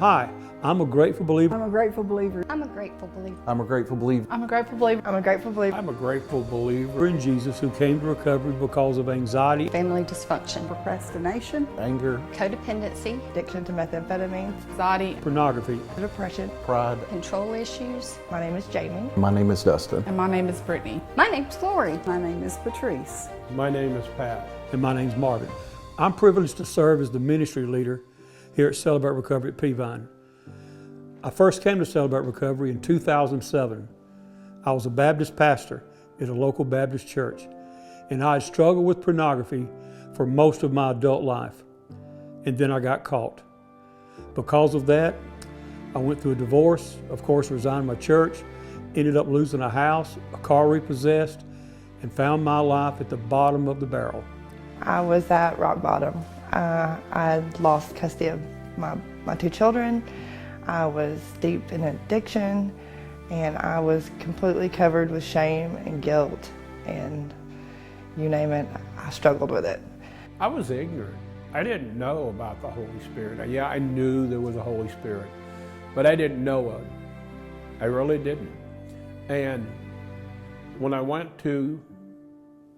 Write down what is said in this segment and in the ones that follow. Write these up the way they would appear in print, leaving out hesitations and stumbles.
Hi, I'm a grateful believer. I'm a grateful believer. I'm a grateful believer. I'm a grateful believer. I'm a grateful believer. I'm a grateful believer. I'm a grateful believer in Jesus who came to recovery because of anxiety, Family dysfunction, Procrastination, Anger, codependency, Addiction to methamphetamine, anxiety, pornography, depression. pride. control issues. My name is Jamie. My name is Dustin. And my name is Brittany. My name's Lori. my name is Patrice. My name is Pat. And my name's Marvin. I'm privileged to serve as the ministry leader here at Celebrate Recovery at Peavine. I first came to Celebrate Recovery in 2007. I was a Baptist pastor at a local Baptist church, and I had struggled with pornography for most of my adult life. And then I got caught. Because of that, I went through a divorce, of course resigned my church, ended up losing a house, a car repossessed, and found my life at the bottom of the barrel. I was at rock bottom. I had lost custody of my two children. I was deep in addiction, and I was completely covered with shame and guilt, and you name it, I struggled with it. I was ignorant. I didn't know about the Holy Spirit. Yeah, I knew there was a Holy Spirit, but I didn't know it. I really didn't. And when I went to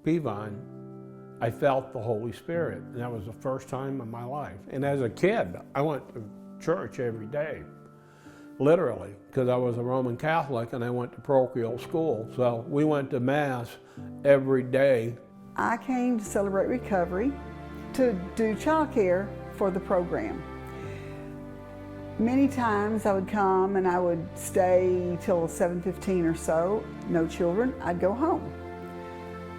Peavine, I felt the Holy Spirit, and that was the first time in my life. And as a kid, I went to church every day, literally, because I was a Roman Catholic and I went to parochial school. So we went to Mass every day. I came to Celebrate Recovery to do childcare for the program. Many times I would come and I would stay till 7:15 or so, no children, I'd go home.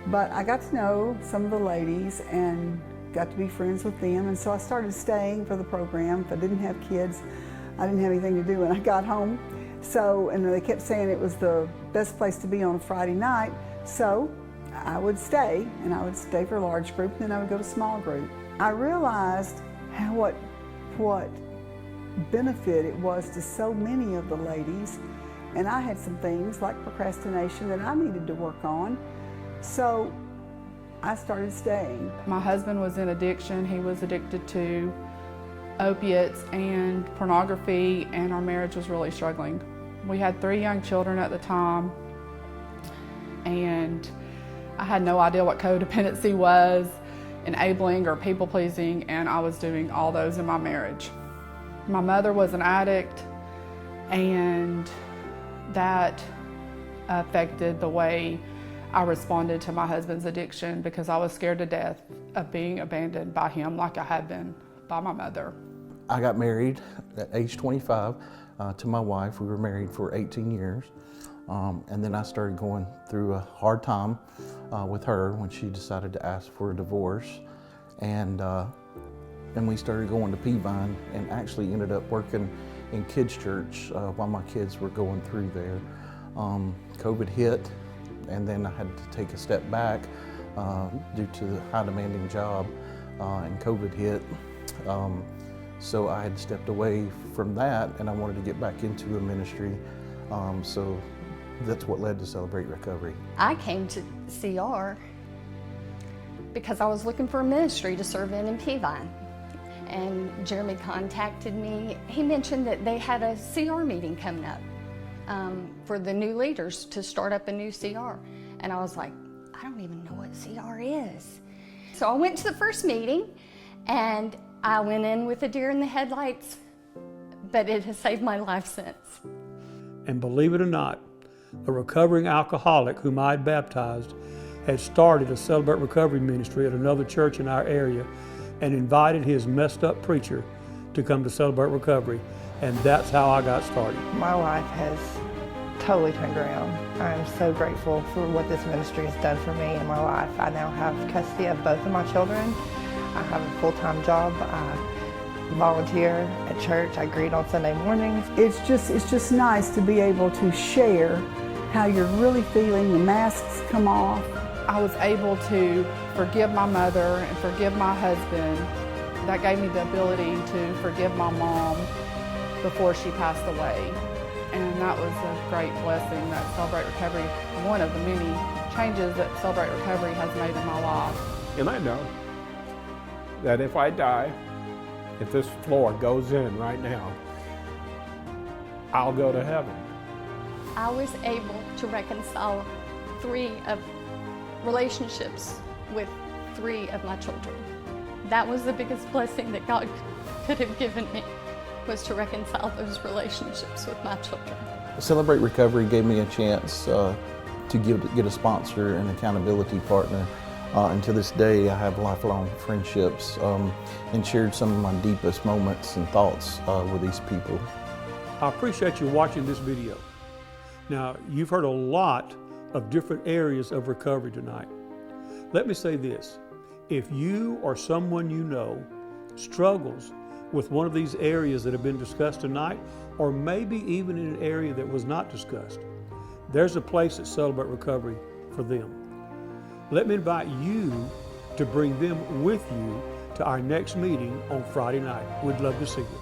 But I got to know some of the ladies and got to be friends with them, and so I started staying for the program. If I didn't have kids, I didn't have anything to do when I got home. So, and they kept saying it was the best place to be on a Friday night, so I would stay, and I would stay for a large group, and then I would go to small group. I realized what benefit it was to so many of the ladies, and I had some things like procrastination that I needed to work on. So I started staying. My husband was in addiction. He was addicted to opiates and pornography, and our marriage was really struggling. We had 3 young children at the time, and I had no idea what codependency was, enabling or people-pleasing, and I was doing all those in my marriage. My mother was an addict, and that affected the way I responded to my husband's addiction, because I was scared to death of being abandoned by him like I had been by my mother. I got married at age 25 to my wife. We were married for 18 years. And then I started going through a hard time with her when she decided to ask for a divorce. And we started going to Peavine and actually ended up working in kids' church while my kids were going through there. COVID hit, and then I had to take a step back due to the high demanding job, and COVID hit. So I had stepped away from that, and I wanted to get back into a ministry. So that's what led to Celebrate Recovery. I came to CR because I was looking for a ministry to serve in Peavine. And Jeremy contacted me. He mentioned that they had a CR meeting coming up for the new leaders to start up a new CR. And I was like, I don't even know what CR is. So I went to the first meeting, and I went in with a deer in the headlights, but it has saved my life since. And believe it or not, a recovering alcoholic whom I had baptized had started a Celebrate Recovery ministry at another church in our area and invited his messed up preacher to come to Celebrate Recovery. And that's how I got started. My life has totally turned around. I'm so grateful for what this ministry has done for me in my life. I now have custody of both of my children. I have a full-time job. I volunteer at church. I greet on Sunday mornings. It's just nice to be able to share how you're really feeling. The masks come off. I was able to forgive my mother and forgive my husband. That gave me the ability to forgive my mom before she passed away. And that was a great blessing that Celebrate Recovery, one of the many changes that Celebrate Recovery has made in my life. And I know that if I die, if this floor goes in right now, I'll go to heaven. I was able to reconcile 3 of relationships with 3 of my children. That was the biggest blessing that God could have given me, was to reconcile those relationships with my children. Celebrate Recovery gave me a chance to get a sponsor and accountability partner. And to this day, I have lifelong friendships and shared some of my deepest moments and thoughts with these people. I appreciate you watching this video. Now, you've heard a lot of different areas of recovery tonight. Let me say this: if you or someone you know struggles with one of these areas that have been discussed tonight, or maybe even in an area that was not discussed, there's a place at Celebrate Recovery for them. Let me invite you to bring them with you to our next meeting on Friday night. We'd love to see you.